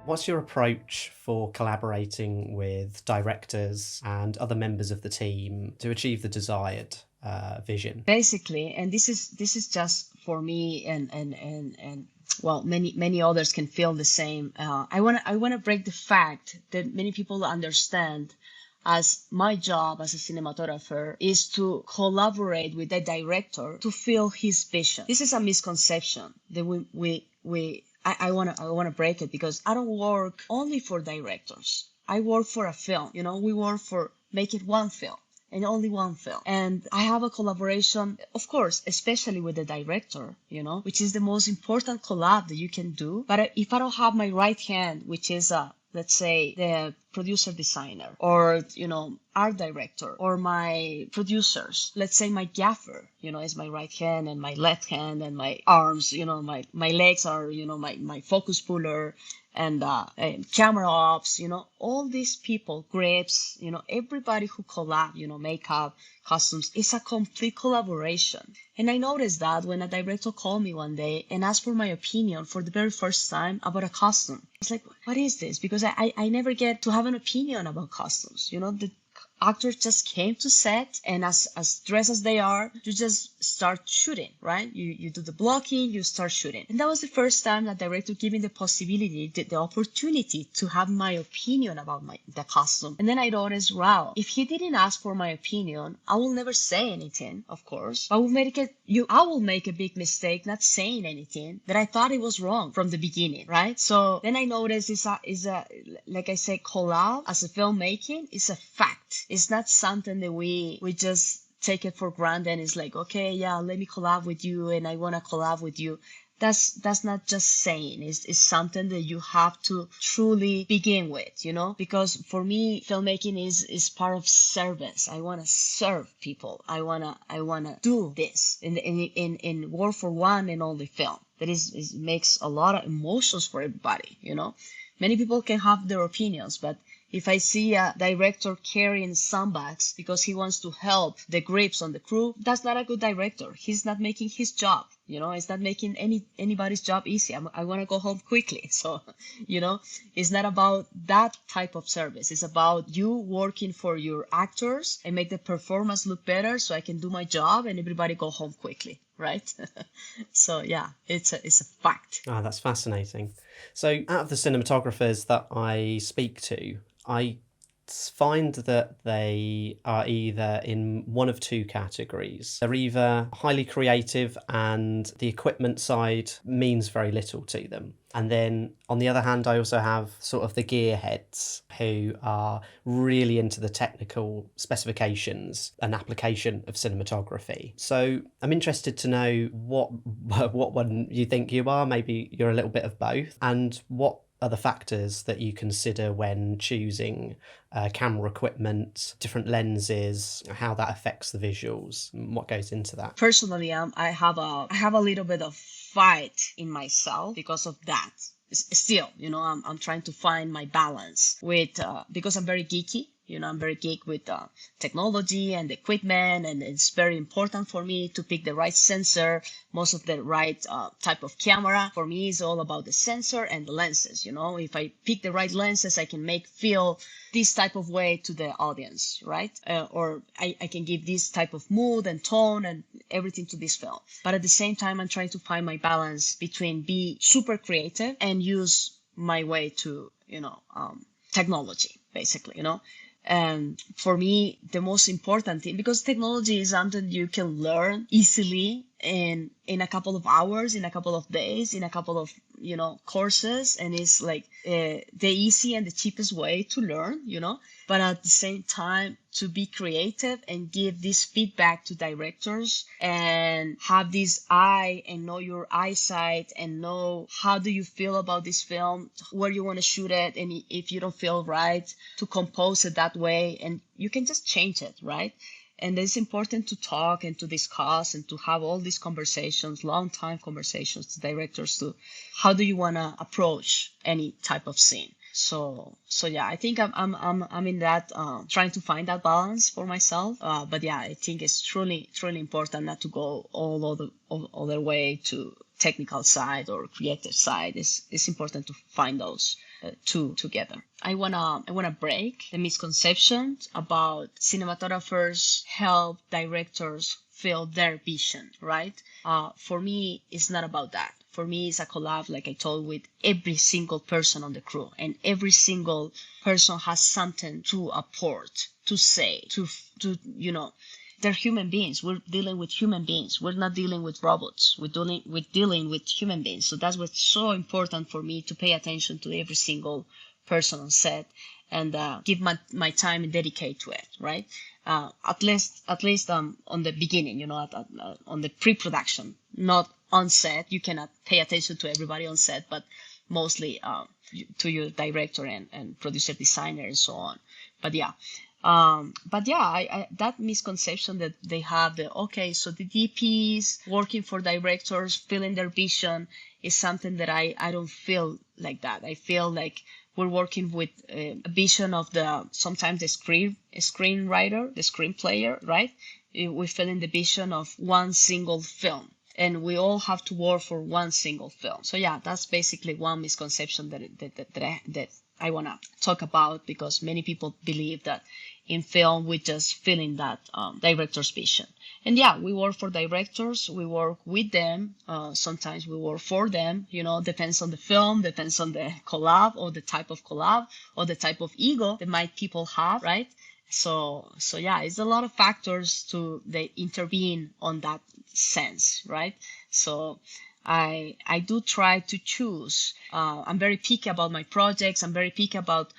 What's your approach for collaborating with directors and other members of the team to achieve the desired vision? Basically, and this is just for me, and well, many others can feel the same. I wanna break the fact that many people understand as my job as a cinematographer is to collaborate with the director to feel his vision. This is a misconception that I wanna break it, because I don't work only for directors. I work for a film. We work for make it one film and only one film. And I have a collaboration, of course, especially with the director, which is the most important collab that you can do. But if I don't have my right hand, which is let's say the producer designer, or art director, or my producers, let's say my gaffer, is my right hand, and my left hand, and my arms, my legs are, my focus puller, and camera ops, all these people, grips, everybody who collab, makeup, costumes, it's a complete collaboration. And I noticed that when a director called me one day and asked for my opinion for the very first time about a costume. It's like, what is this? Because I never get to have an opinion about costumes. The actors just came to set, and as dressed as they are, you just start shooting, right? You do the blocking, you start shooting. And that was the first time that director gave me the possibility, the opportunity to have my opinion about the costume. And then I noticed, wow, if he didn't ask for my opinion, I will never say anything, of course. I will make a big mistake not saying anything that I thought it was wrong from the beginning, right? So then I noticed is a like I said, collab as a filmmaking is a fact. It's not something that we just take it for granted, and it's like, okay, yeah, let me collab with you, and I want to collab with you. That's not just saying. It's something that you have to truly begin with, because for me, filmmaking is part of service. I want to serve people. I wanna do this in War for One and only film. That is makes a lot of emotions for everybody, Many people can have their opinions, but if I see a director carrying sandbags because he wants to help the grips on the crew, that's not a good director. He's not making his job. It's not making anybody's job easy. I want to go home quickly. So, it's not about that type of service. It's about you working for your actors and make the performance look better so I can do my job and everybody go home quickly. Right? So yeah, it's a fact. Ah, that's fascinating. So out of the cinematographers that I speak to, I find that they are either in one of two categories. They're either highly creative and the equipment side means very little to them. And then on the other hand, I also have sort of the gearheads who are really into the technical specifications and application of cinematography. So I'm interested to know what one you think you are. Maybe you're a little bit of both. And what are the factors that you consider when choosing camera equipment, different lenses, how that affects the visuals, and what goes into that? Personally, I have a little bit of fight in myself because of that. Still, I'm trying to find my balance with because I'm very geeky. I'm very geek with technology and equipment, and it's very important for me to pick the right sensor, most of the right type of camera. For me, it's all about the sensor and the lenses. If I pick the right lenses, I can feel this type of way to the audience, right? Or I can give this type of mood and tone and everything to this film. But at the same time, I'm trying to find my balance between be super creative and use my way to, technology, basically, And for me, the most important thing, because technology is something you can learn easily in a couple of hours, in a couple of days, in a couple of, courses. And it's like the easy and the cheapest way to learn, but at the same time to be creative and give this feedback to directors and have this eye and know your eyesight and know how do you feel about this film, where you want to shoot it. And if you don't feel right, to compose it that way, and you can just change it, right? And it's important to talk and to discuss and to have all these conversations, long time conversations to directors to how do you want to approach any type of scene. So yeah, I think I'm in that trying to find that balance for myself. But yeah, I think it's truly important not to go all the way to technical side or creative side. It's important to find those two together. I wanna break the misconceptions about cinematographers help directors feel their vision, right? For me, it's not about that. For me, it's a collab, like I told, with every single person on the crew, and every single person has something to apport, to say, to they're human beings. We're dealing with human beings. We're not dealing with robots. We're dealing with human beings. So that's what's so important for me, to pay attention to every single person on set and give my time and dedicate to it, right? At least on the beginning, on the pre-production, not on set. You cannot pay attention to everybody on set, but mostly to your director and producer, designer, and so on. But yeah. That misconception that they have, that okay, so the DPs working for directors feeling their vision, is something that I don't feel like that. I feel like we're working with a vision of sometimes the screenwriter, the screenplayer, right? We feel in the vision of one single film, and we all have to work for one single film. So yeah, that's basically one misconception that I want to talk about, because many people believe that in film we just feeling that director's vision. And yeah, we work for directors, we work with them, sometimes we work for them, depends on the film, depends on the collab, or the type of collab, or the type of ego that might people have, right? So yeah, it's a lot of factors they intervene on that sense, right? So I do try to choose. I'm very picky about my projects. I'm very picky about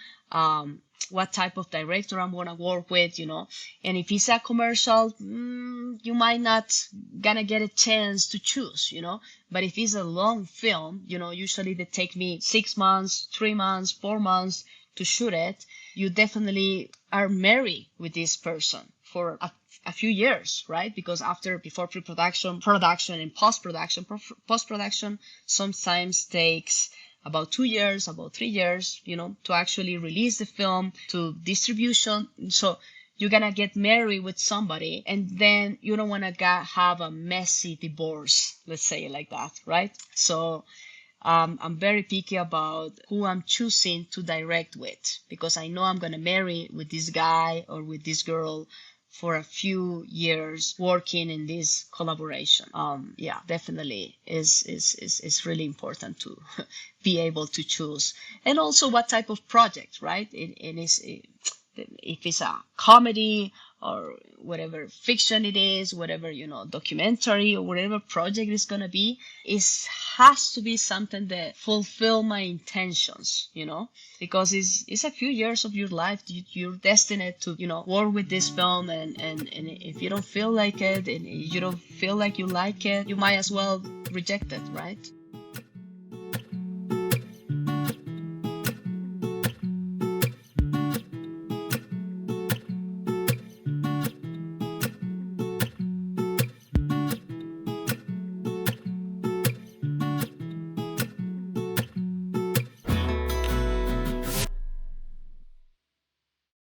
what type of director I'm gonna work with, And if it's a commercial, you might not gonna get a chance to choose, But if it's a long film, usually they take me 6 months, 3 months, 4 months to shoot it. You definitely are married with this person for a few years, right? Because before pre-production, production, and post-production sometimes takes about 2 years, about 3 years, to actually release the film, to distribution. So you're gonna get married with somebody, and then you don't wanna have a messy divorce, let's say it like that, right? So I'm very picky about who I'm choosing to direct with, because I know I'm gonna marry with this guy or with this girl for a few years working in this collaboration. Yeah, definitely is really important to be able to choose. And also what type of project, right? If it's a comedy or whatever fiction it is, whatever, documentary or whatever project it's going to be, it has to be something that fulfill my intentions, because it's a few years of your life. You're destined to, work with this film. And if you don't feel like it, and you don't feel like you like it, you might as well reject it, right?